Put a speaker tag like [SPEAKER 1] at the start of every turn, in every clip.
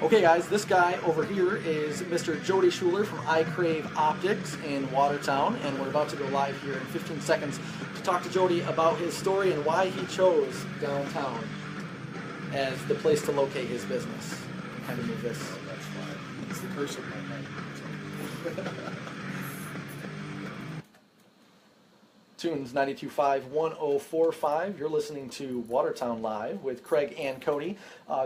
[SPEAKER 1] Okay guys, this guy over here is Mr. Jody Shuler from Kraig Optics in Watertown, and we're about to go live here in 15 seconds to talk to Jody about his story and why he chose downtown as the place to locate his business. Kind of move this.
[SPEAKER 2] Oh, that's fine. It's the curse of my name.
[SPEAKER 1] Tunes 92.5, 1045. You're listening to Watertown Live with Kraig and Cody.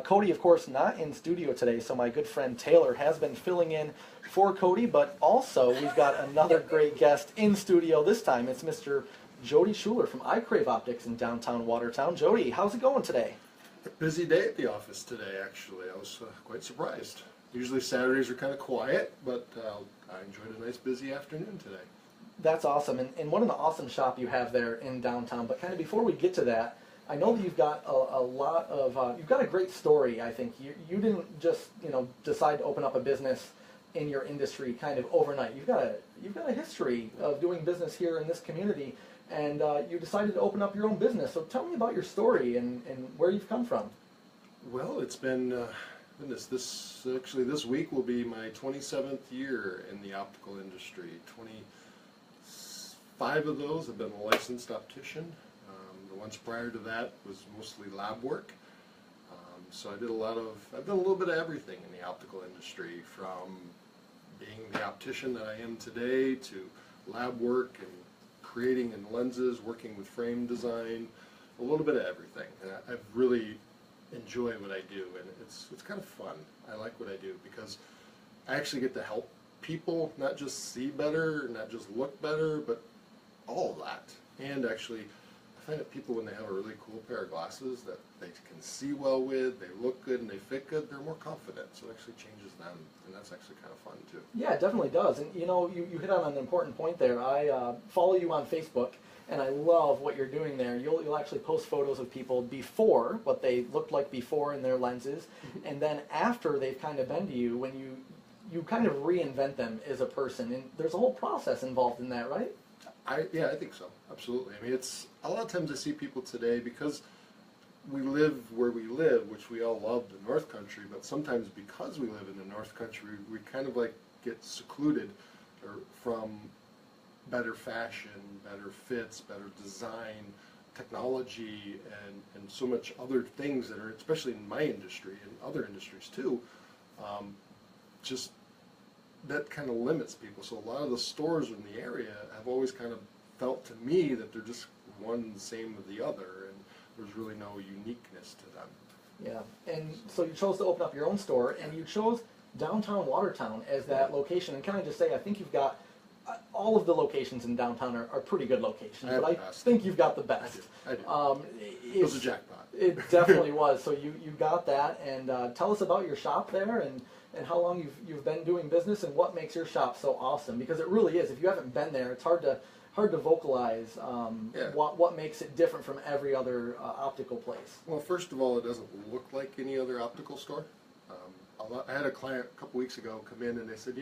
[SPEAKER 1] Cody, of course, not in studio today, so my good friend Taylour has been filling in for Cody, but also we've got another great guest in studio this time. It's Mr. Jody Shuler from Kraig Optics in downtown Watertown. Jody, how's it going today?
[SPEAKER 2] A busy day at the office today, actually. I was quite surprised. Usually Saturdays are kind of quiet, but I enjoyed a nice busy afternoon today.
[SPEAKER 1] That's awesome, and what an awesome shop you have there in downtown. But kind of before we get to that, I know that you've got a lot of, you've got a great story, I think. You didn't just, decide to open up a business in your industry kind of overnight. You've got a history of doing business here in this community, and you decided to open up your own business. So tell me about your story and where you've come from.
[SPEAKER 2] Well, it's been, goodness, this week will be my 27th year in the optical industry. 5 of those have been a licensed optician. The ones prior to that was mostly lab work. So I've done a little bit of everything in the optical industry, from being the optician that I am today to lab work and creating in lenses, working with frame design, a little bit of everything. And I've really enjoyed what I do, and it's kind of fun. I like what I do because I actually get to help people not just see better, not just look better, but all of that. And actually, I find that people, when they have a really cool pair of glasses that they can see well with, they look good and they fit good, they're more confident. So it actually changes them, and that's actually kind of fun too.
[SPEAKER 1] Yeah, it definitely does. And you hit on an important point there. I follow you on Facebook, and I love what you're doing there. You'll actually post photos of people before, what they looked like before in their lenses, and then after they've kind of been to you, when you kind of reinvent them as a person. And there's a whole process involved in that, right?
[SPEAKER 2] Yeah, I think so. Absolutely. I mean, it's a lot of times I see people today, because we live where we live, which we all love, the North Country, but sometimes because we live in the North Country, we kind of like get secluded from better fashion, better fits, better design, technology, and so much other things that are, especially in my industry and other industries too, just that kind of limits people. So a lot of the stores in the area have always kind of felt to me that they're just one the same as the other, and there's really no uniqueness to them.
[SPEAKER 1] Yeah, and so you chose to open up your own store, and you chose downtown Watertown as that location. And can I just say, I think you've got all of the locations in downtown are pretty good locations, but I think you've got the best.
[SPEAKER 2] I do. It was a jackpot.
[SPEAKER 1] It definitely was. So you got that, and tell us about your shop there and how long you've been doing business and what makes your shop so awesome, because it really is. If you haven't been there, it's hard to vocalize what makes it different from every other optical place.
[SPEAKER 2] Well, first of all, it doesn't look like any other optical store. I had a client a couple weeks ago come in and they said,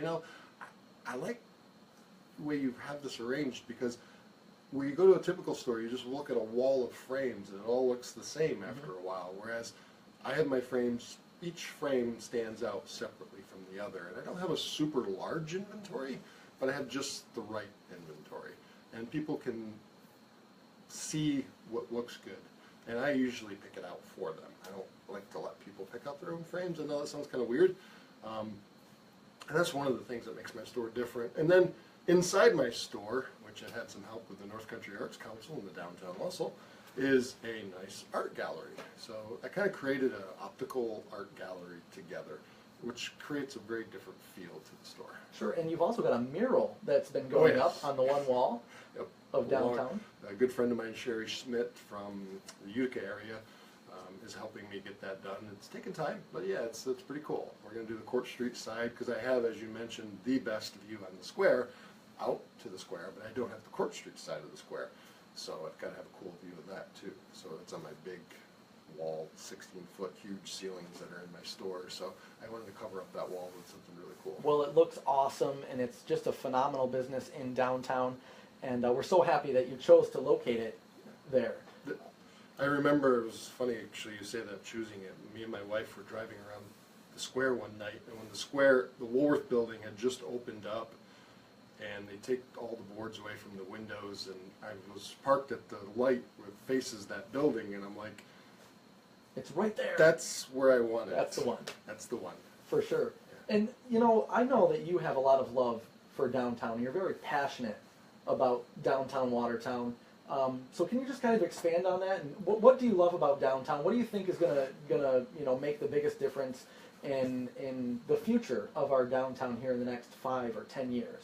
[SPEAKER 2] I like the way you have this arranged, because when you go to a typical store, you just look at a wall of frames and it all looks the same after a while, whereas I have my frames, each frame stands out separately from the other, and I don't have a super large inventory, but I have just the right inventory, and people can see what looks good, and I usually pick it out for them. I don't like to let people pick out their own frames. I know that sounds kind of weird, and that's one of the things that makes my store different. And then inside my store, which I had some help with the North Country Arts Council in the downtown muscle, is a nice art gallery. So I kind of created an optical art gallery together, which creates a very different feel to the store.
[SPEAKER 1] Sure, and you've also got a mural that's been going up on the one wall of downtown.
[SPEAKER 2] A good friend of mine, Sherry Schmidt from the Utica area, is helping me get that done. It's taken time, but yeah, it's pretty cool. We're going to do the Court Street side, because I have, as you mentioned, the best view on the square, out to the square, but I don't have the Court Street side of the square. So I've got to have a cool view of that too. So it's on my big wall, 16-foot huge ceilings that are in my store. So I wanted to cover up that wall with something really cool.
[SPEAKER 1] Well, it looks awesome, and it's just a phenomenal business in downtown. And we're so happy that you chose to locate it there.
[SPEAKER 2] I remember, it was funny actually you say that, choosing it. Me and my wife were driving around the square one night, and when the Woolworth building had just opened up, and they take all the boards away from the windows, and I was parked at the light that faces that building, and I'm like,
[SPEAKER 1] it's right there.
[SPEAKER 2] that's where I want it.
[SPEAKER 1] That's the one.
[SPEAKER 2] That's the one.
[SPEAKER 1] For sure. And, you know, I know that you have a lot of love for downtown. You're very passionate about downtown Watertown. So can you just kind of expand on that? And what do you love about downtown? What do you think is gonna you know, make the biggest difference in the future of our downtown here in the next 5 or 10 years?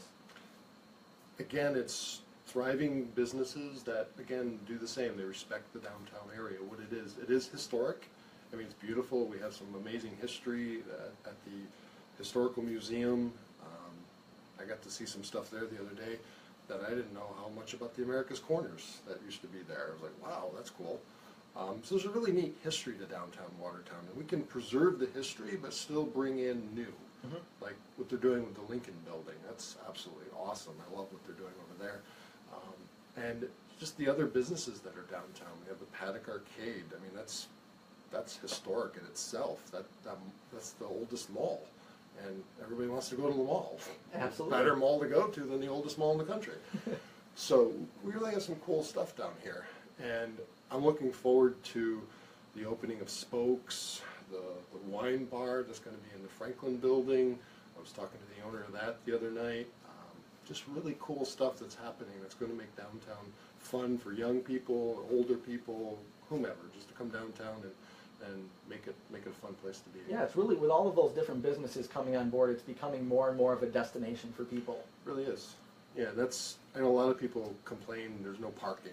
[SPEAKER 2] Again, it's thriving businesses that, again, do the same. They respect the downtown area, what it is. It is historic. I mean, it's beautiful. We have some amazing history at the Historical Museum. I got to see some stuff there the other day that I didn't know how much about the America's Corners that used to be there. I was like, wow, that's cool. So there's a really neat history to downtown Watertown, and we can preserve the history but still bring in new, like what they're doing with the Lincoln Building. That's absolutely awesome. I love what they're doing over there. And just the other businesses that are downtown. We have the Paddock Arcade. I mean, that's historic in itself. That's the oldest mall, and everybody wants to go to the mall.
[SPEAKER 1] Absolutely.
[SPEAKER 2] Better mall to go to than the oldest mall in the country. So we really have some cool stuff down here, and I'm looking forward to the opening of Spokes, the wine bar that's going to be in the Franklin Building. I was talking to the owner of that the other night. Just really cool stuff that's happening that's going to make downtown fun for young people, older people, whomever, just to come downtown and make it a fun place to be.
[SPEAKER 1] Yeah, it's really, with all of those different businesses coming on board, it's becoming more and more of a destination for people.
[SPEAKER 2] It really is. Yeah, I know a lot of people complain there's no parking.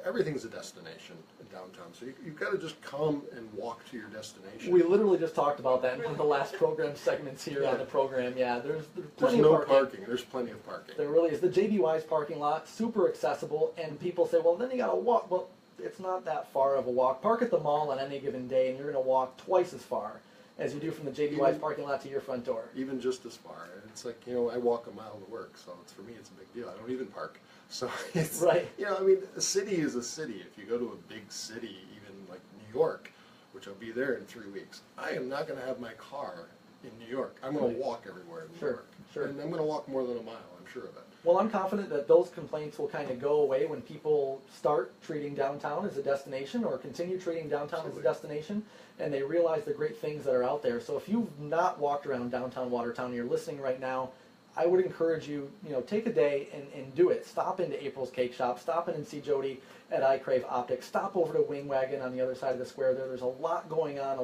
[SPEAKER 2] Everything's a destination in downtown, so you've got to just come and walk to your destination.
[SPEAKER 1] We literally just talked about that in one of the last program segments here on the program. Yeah, there's plenty
[SPEAKER 2] no
[SPEAKER 1] of parking.
[SPEAKER 2] There's plenty of parking.
[SPEAKER 1] There really is. The JBY's parking lot, super accessible, and people say, well, then you got to walk. Well, it's not that far of a walk. Park at the mall on any given day, and you're going to walk twice as far as you do from the JBY's parking lot to your front door.
[SPEAKER 2] Even just as far. It's like, you know, I walk a mile to work, so for me it's a big deal. I don't even park. So it's,
[SPEAKER 1] right.
[SPEAKER 2] You know, I mean, a city is a city. If you go to a big city, even like New York, which I'll be there in 3 weeks, I am not going to have my car in New York. I'm going to walk everywhere in New York.
[SPEAKER 1] Sure.
[SPEAKER 2] And I'm going to walk more than a mile, I'm sure of it.
[SPEAKER 1] Well, I'm confident that those complaints will kind of go away when people start treating downtown as a destination, or continue treating downtown as a destination, and they realize the great things that are out there. So if you've not walked around downtown Watertown and you're listening right now, I would encourage you, take a day and do it. Stop into April's Cake Shop. Stop in and see Jody at I Crave Optics. Stop over to Wing Wagon on the other side of the square there. There's a lot going on.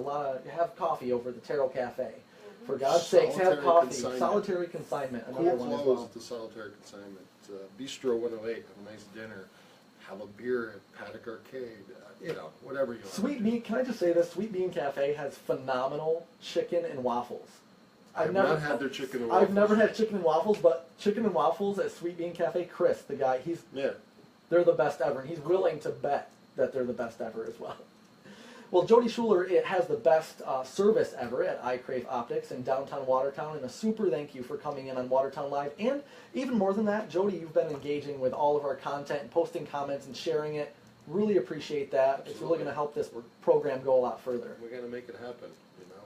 [SPEAKER 1] Have coffee over at the Tarot Cafe. For God's sakes, have coffee.
[SPEAKER 2] Consignment.
[SPEAKER 1] Solitary consignment. Another
[SPEAKER 2] Cool
[SPEAKER 1] one as
[SPEAKER 2] clothes
[SPEAKER 1] well.
[SPEAKER 2] at the Solitary Consignment. Bistro 108. Have a nice dinner. Have a beer at Paddock Arcade. Whatever you want.
[SPEAKER 1] Sweet Bean. Can I just say this? Sweet Bean Cafe has phenomenal chicken and waffles.
[SPEAKER 2] I've not had their chicken and waffles.
[SPEAKER 1] I've never had chicken and waffles, but chicken and waffles at Sweet Bean Cafe, Chris, the guy, they're the best ever, and he's willing to bet that they're the best ever as well. Well, Jody Shuler, it has the best service ever at I Crave Optics in downtown Watertown, and a super thank you for coming in on Watertown Live. And even more than that, Jody, you've been engaging with all of our content and posting comments and sharing it. Really appreciate that.
[SPEAKER 2] Absolutely.
[SPEAKER 1] It's really going to help this program go a lot further.
[SPEAKER 2] We got to make it happen.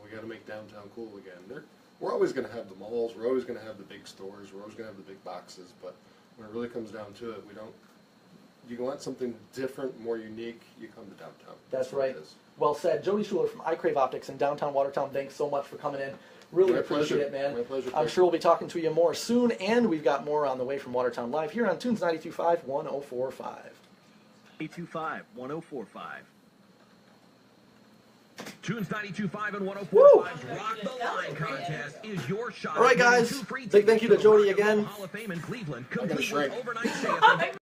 [SPEAKER 2] We got to make downtown cool again. We're always going to have the malls. We're always going to have the big stores. We're always going to have the big boxes. But when it really comes down to it, you want something different, more unique, you come to downtown.
[SPEAKER 1] That's right. Well said. Jody Shuler from I Crave Optics in downtown Watertown, thanks so much for coming in. Really appreciate it, man.
[SPEAKER 2] My pleasure.
[SPEAKER 1] I'm sure we'll be talking to you more soon, and we've got more on the way from Watertown Live here on Tunes 92.5, 104.5.
[SPEAKER 3] 92.5, 104.5. Tunes 92.5 and 104.5's Rock the Line contest is your shot.
[SPEAKER 1] All right, guys. Big thank you to Jody again.
[SPEAKER 3] Hall of Fame in Cleveland,
[SPEAKER 2] I'm gonna
[SPEAKER 3] complete with
[SPEAKER 2] shrink.
[SPEAKER 3] overnight stay at the